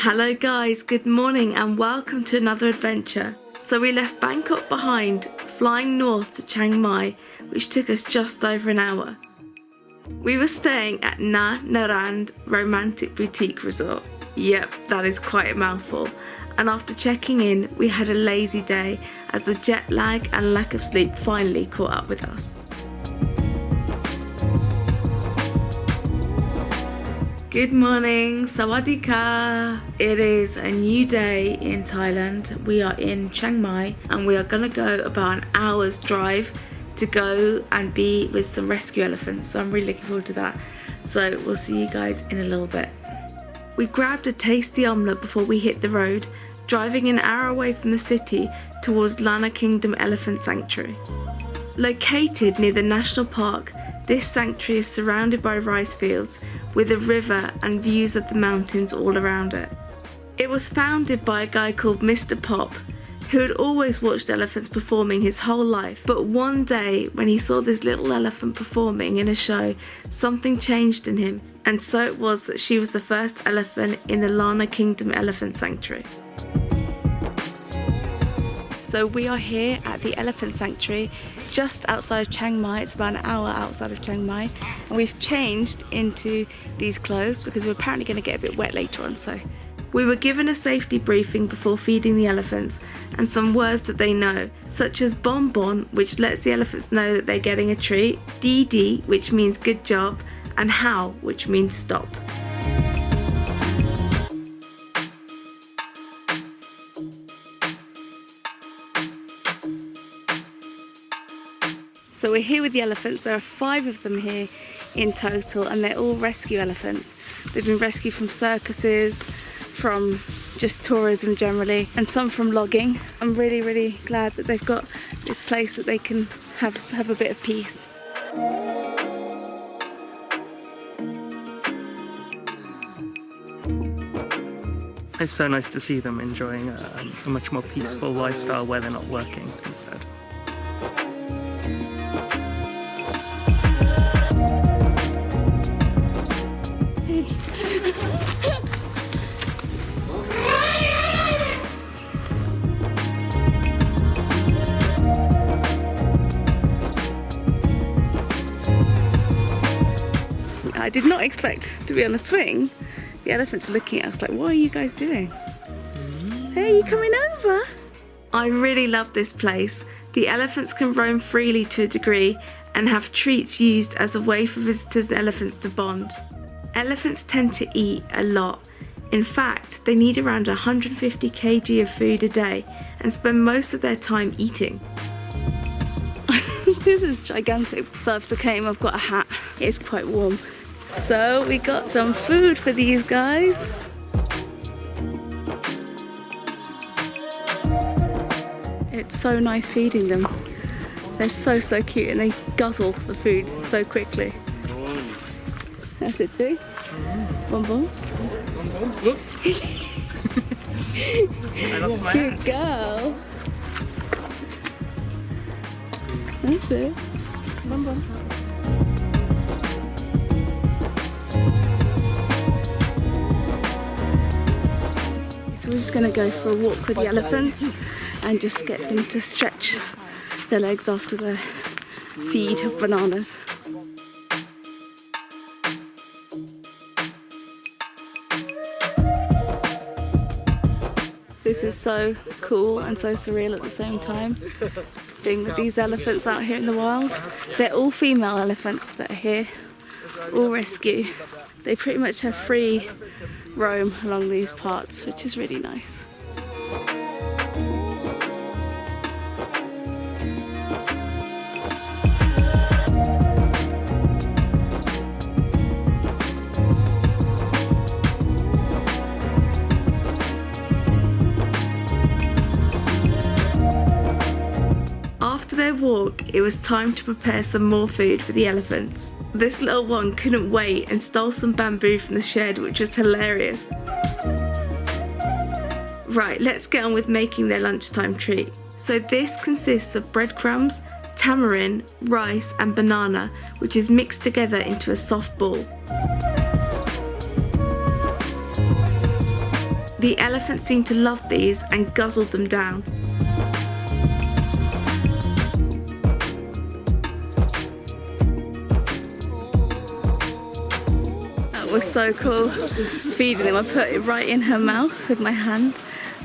Hello guys, good morning and welcome to another adventure. So we left Bangkok behind, flying north to Chiang Mai, which took us just over an hour. We were staying at Na Narand Romantic Boutique Resort. Yep, that is quite a mouthful. And after checking in, we had a lazy day as the jet lag and lack of sleep finally caught up with us. Good morning, Sawadee Ka. It is a new day in Thailand. We are in Chiang Mai and we are gonna go about an hour's drive to go and be with some rescue elephants. So I'm really looking forward to that. So we'll see you guys in a little bit. We grabbed a tasty omelette before we hit the road, driving an hour away from the city towards Lanna Elephant Sanctuary. Located near the national park, this sanctuary is surrounded by rice fields with a river and views of the mountains all around it. It was founded by a guy called Mr. Pop, who had always watched elephants performing his whole life, but one day when he saw this little elephant performing in a show, something changed in him, and so it was that she was the first elephant in the Lanna Elephant Sanctuary. So we are here at the Elephant Sanctuary, just outside of Chiang Mai. It's about an hour outside of Chiang Mai. And we've changed into these clothes because we're apparently going to get a bit wet later on. So we were given a safety briefing before feeding the elephants and some words that they know, such as bon bon, which lets the elephants know that they're getting a treat, DD, which means good job, and how, which means stop. So we're here with the elephants. There are 5 of them here in total and they're all rescue elephants. They've been rescued from circuses, from just tourism generally, and some from logging. I'm really glad that they've got this place that they can have a bit of peace. It's so nice to see them enjoying a much more peaceful lifestyle where they're not working instead. I did not expect to be on a swing. The elephants are looking at us like, what are you guys doing? Hey, you coming over? I really love this place. The elephants can roam freely to a degree and have treats used as a way for visitors and elephants to bond. Elephants tend to eat a lot. In fact, they need around 150 kg of food a day and spend most of their time eating. This is gigantic. So I've came, I've got a hat. It's quite warm. So we got some food for these guys. It's so nice feeding them. They're so cute and they guzzle the food so quickly. That's it too. Bon bon. Cute girl. That's it. Bon bon. So we're just going to go for a walk with the elephants and just get them to stretch their legs after the feed of bananas. This is so cool and so surreal at the same time, being with these elephants out here in the wild. They're all female elephants that are here, all rescue. They pretty much have free roam along these parts, which is really nice. After their walk, it was time to prepare some more food for the elephants. This little one couldn't wait and stole some bamboo from the shed, which was hilarious. Right, let's get on with making their lunchtime treat. So this consists of breadcrumbs, tamarind, rice and banana, which is mixed together into a soft ball. The elephants seemed to love these and guzzled them down. That was so cool, feeding them. I put it right in her mouth with my hand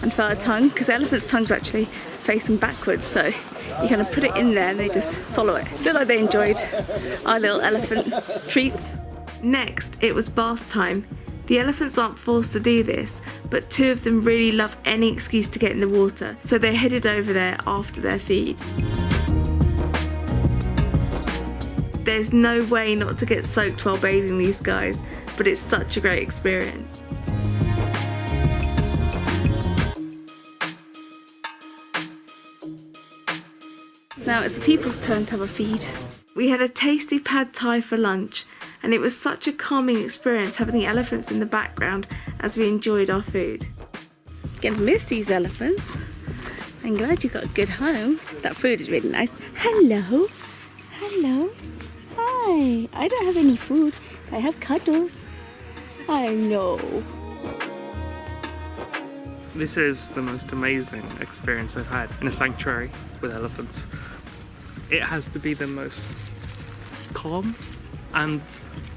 and felt her tongue, because the elephant's tongues are actually facing backwards, so you kind of put it in there and they just swallow it. Feel like they enjoyed our little elephant treats. Next, it was bath time. The elephants aren't forced to do this, but two of them really love any excuse to get in the water, so they headed over there after their feed. There's no way not to get soaked while bathing these guys, but it's such a great experience. Now it's the people's turn to have a feed. We had a tasty pad thai for lunch, and it was such a calming experience having the elephants in the background as we enjoyed our food. Gonna miss these elephants. I'm glad you got a good home. That food is really nice. Hello. Hello. Hi. I don't have any food. I have cuddles. I know. This is the most amazing experience I've had in a sanctuary with elephants. It has to be the most calm and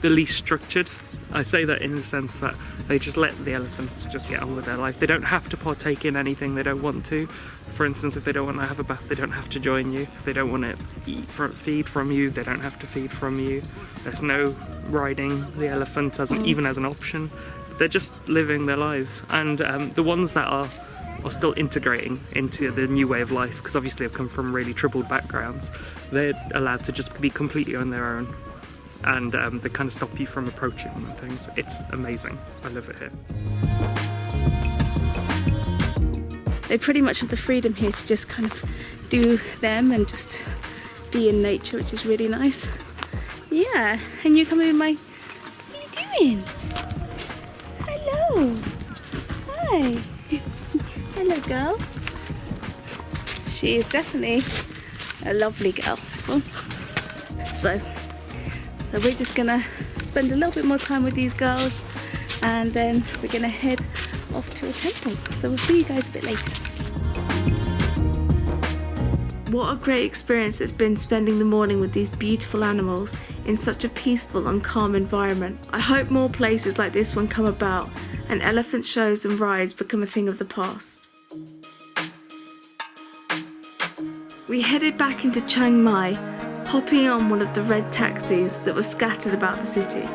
the least structured. I say that in the sense that they just let the elephants just get on with their life. They don't have to partake in anything they don't want to. For instance, if they don't want to have a bath, they don't have to join you. If they don't want to feed from you, they don't have to feed from you. There's no riding the elephant even as an option. They're just living their lives. And the ones that are still integrating into the new way of life, because obviously they've come from really troubled backgrounds, they're allowed to just be completely on their own. And they kind of stop you from approaching them and things. It's amazing. I love it here. They pretty much have the freedom here to just kind of do them and just be in nature, which is really nice. Yeah, and you come in my... What are you doing? Hello. Hi. Hello, girl. She is definitely a lovely girl, this one. So we're just gonna spend a little bit more time with these girls, and then we're gonna head off to a temple. So we'll see you guys a bit later. What a great experience it's been spending the morning with these beautiful animals in such a peaceful and calm environment. I hope more places like this one come about and elephant shows and rides become a thing of the past. We headed back into Chiang Mai, hopping on one of the red taxis that were scattered about the city.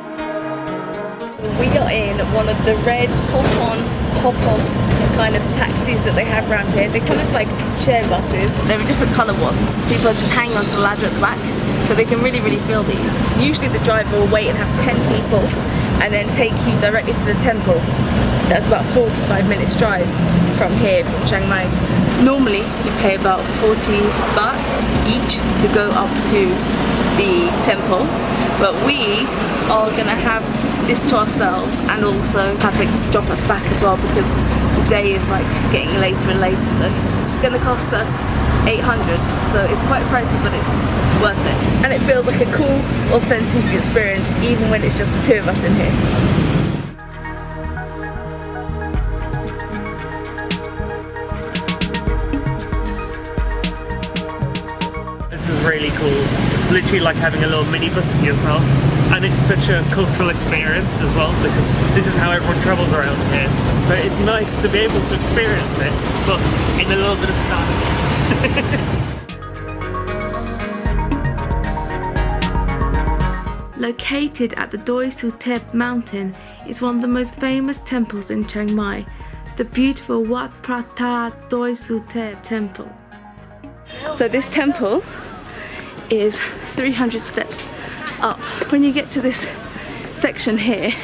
We got in one of the red hop-on, hop-off kind of taxis that they have around here. They're kind of like share buses. There are different colour ones. People are just hanging onto the ladder at the back, so they can really feel these. Usually the driver will wait and have 10 people and then take you directly to the temple. That's about 45 minutes drive from here, from Chiang Mai. Normally you pay about 40 baht each to go up to the temple, but we are gonna have this to ourselves and also have it drop us back as well, because the day is like getting later and later, so it's gonna cost us 800, so it's quite pricey, but it's worth it. And it feels like a cool, authentic experience even when it's just the two of us in here. This is really cool. It's literally like having a little minibus to yourself, and it's such a cultural experience as well, because this is how everyone travels around here. So it's nice to be able to experience it, but in a little bit of style. Located at the Doi Suthep mountain is one of the most famous temples in Chiang Mai, the beautiful Wat Phra Doi Suthep Temple. So this temple is 300 steps up. When you get to this section here,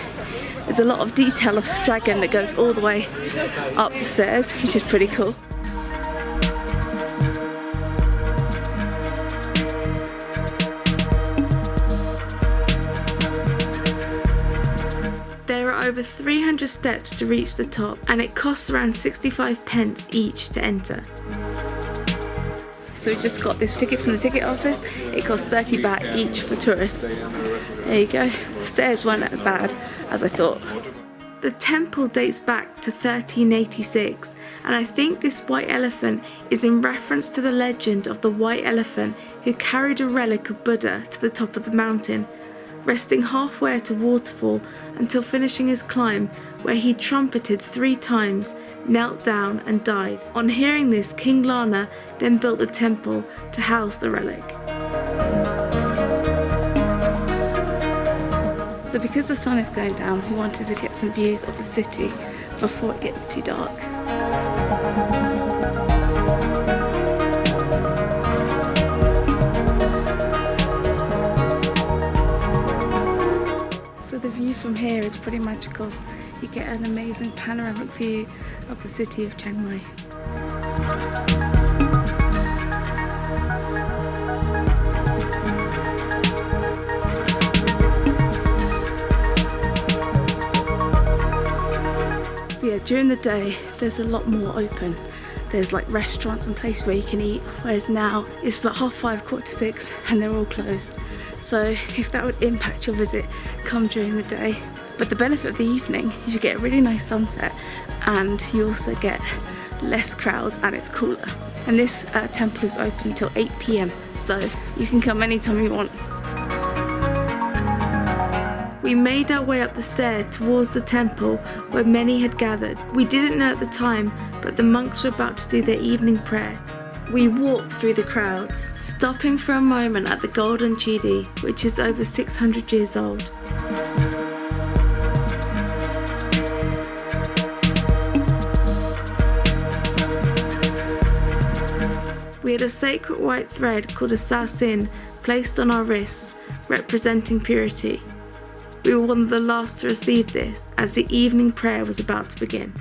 there's a lot of detail of dragon that goes all the way up the stairs, which is pretty cool. There are over 300 steps to reach the top, and it costs around 65 pence each to enter. So we just got this ticket from the ticket office. It costs 30 baht each for tourists. There you go. The stairs weren't as bad as I thought. The temple dates back to 1386, and I think this white elephant is in reference to the legend of the white elephant who carried a relic of Buddha to the top of the mountain, resting halfway at a waterfall until finishing his climb, where he trumpeted 3 times, knelt down and died. On hearing this, King Lanna then built the temple to house the relic. So because the sun is going down, we wanted to get some views of the city before it gets too dark. So the view from here is pretty magical. You get an amazing panoramic view of the city of Chiang Mai. So yeah, during the day there's a lot more open. There's like restaurants and places where you can eat, whereas now it's about 5:30, 5:45 and they're all closed. So if that would impact your visit, come during the day. But the benefit of the evening is you get a really nice sunset and you also get less crowds and it's cooler. And this temple is open until 8 p.m, so you can come anytime you want. We made our way up the stair towards the temple where many had gathered. We didn't know at the time, but the monks were about to do their evening prayer. We walked through the crowds, stopping for a moment at the golden chidi, which is over 600 years old. We had a sacred white thread called a sa sin placed on our wrists, representing purity. We were one of the last to receive this, as the evening prayer was about to begin.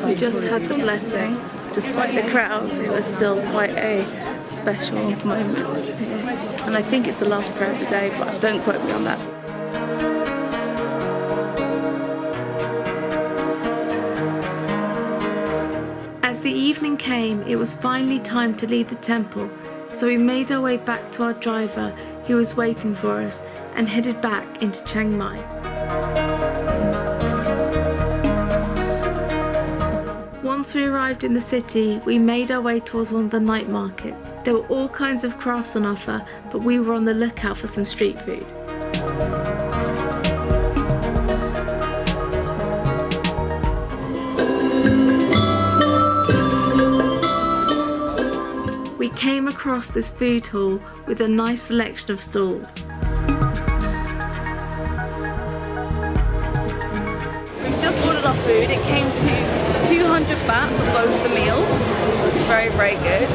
We just had the blessing. Despite the crowds, it was still quite a special moment here. And I think it's the last prayer of the day, but don't quote me on that. As the evening came, it was finally time to leave the temple, so we made our way back to our driver, who was waiting for us, and headed back into Chiang Mai. Once we arrived in the city, we made our way towards one of the night markets. There were all kinds of crafts on offer, but we were on the lookout for some street food. We came across this food hall with a nice selection of stalls. We've just ordered our food. It came to 200 baht for both the meals, which is very, very good.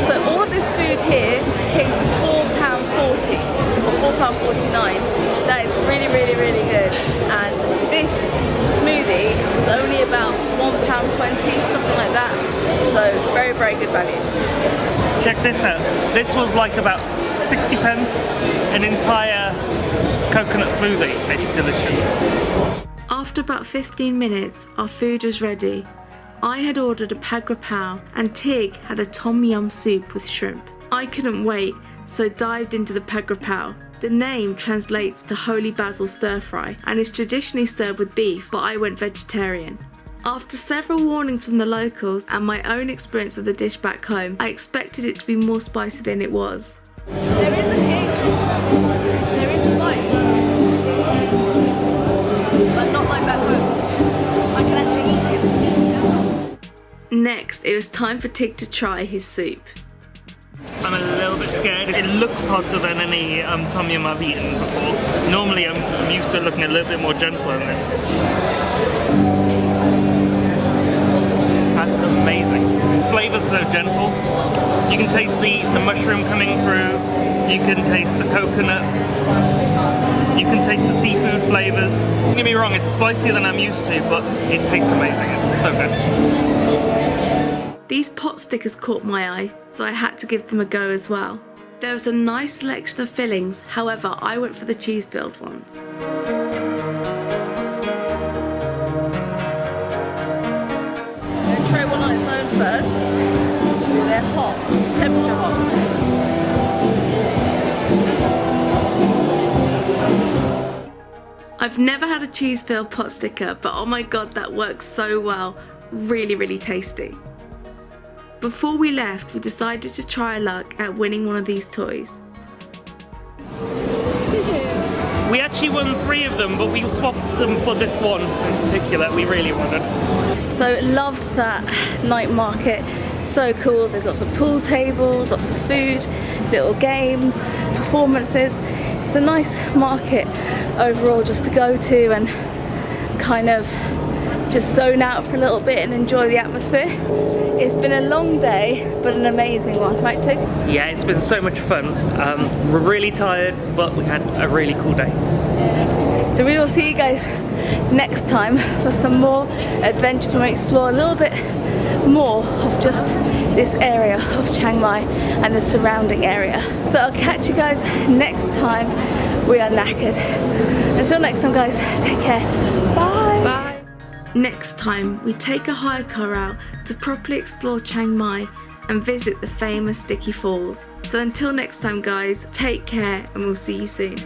So all of this food here came to £4.40 or £4.49. That is really, really, really good. And this smoothie was only about £1.20, something like that. So very, very good value. Check this out. This was like about 60 pence, an entire coconut smoothie. It's delicious. After about 15 minutes, our food was ready. I had ordered a pagra pao and Tig had a tom yum soup with shrimp. I couldn't wait, so dived into the pagra pao. The name translates to holy basil stir fry and is traditionally served with beef, but I went vegetarian. After several warnings from the locals and my own experience of the dish back home, I expected it to be more spicy than it was. There is a kick. There is spice. But not like back home. I can actually eat this. Next, it was time for Tig to try his soup. I'm a little bit scared. It looks hotter than any tom yum I've eaten before. Normally I'm used to it looking a little bit more gentle than this. That's amazing. Flavor's so gentle. You can taste the mushroom coming through. You can taste the coconut. You can taste the seafood flavours. Don't get me wrong, it's spicier than I'm used to, but it tastes amazing. It's so good. These pot stickers caught my eye, so I had to give them a go as well. There was a nice selection of fillings, however I went for the cheese-filled ones. I'm going to try one on its own first. They're hot, temperature hot. I've never had a cheese-filled pot sticker, but oh my god, that works so well. Really, really tasty. Before we left, we decided to try our luck at winning one of these toys. We actually won 3 of them, but we swapped them for this one in particular we really wanted. So loved that night market. So cool. There's lots of pool tables, lots of food, little games, performances. It's a nice market overall just to go to and kind of just zone out for a little bit and enjoy the atmosphere. It's been a long day, but an amazing one, right Tig? Yeah, it's been so much fun. We're really tired, but we had a really cool day. So we will see you guys next time for some more adventures when we explore a little bit more of just this area of Chiang Mai and the surrounding area. So I'll catch you guys next time. We are knackered. Until next time guys, take care. Bye. Bye. Next time we take a hire car out to properly explore Chiang Mai and visit the famous Sticky Falls. So until next time guys, take care and we'll see you soon.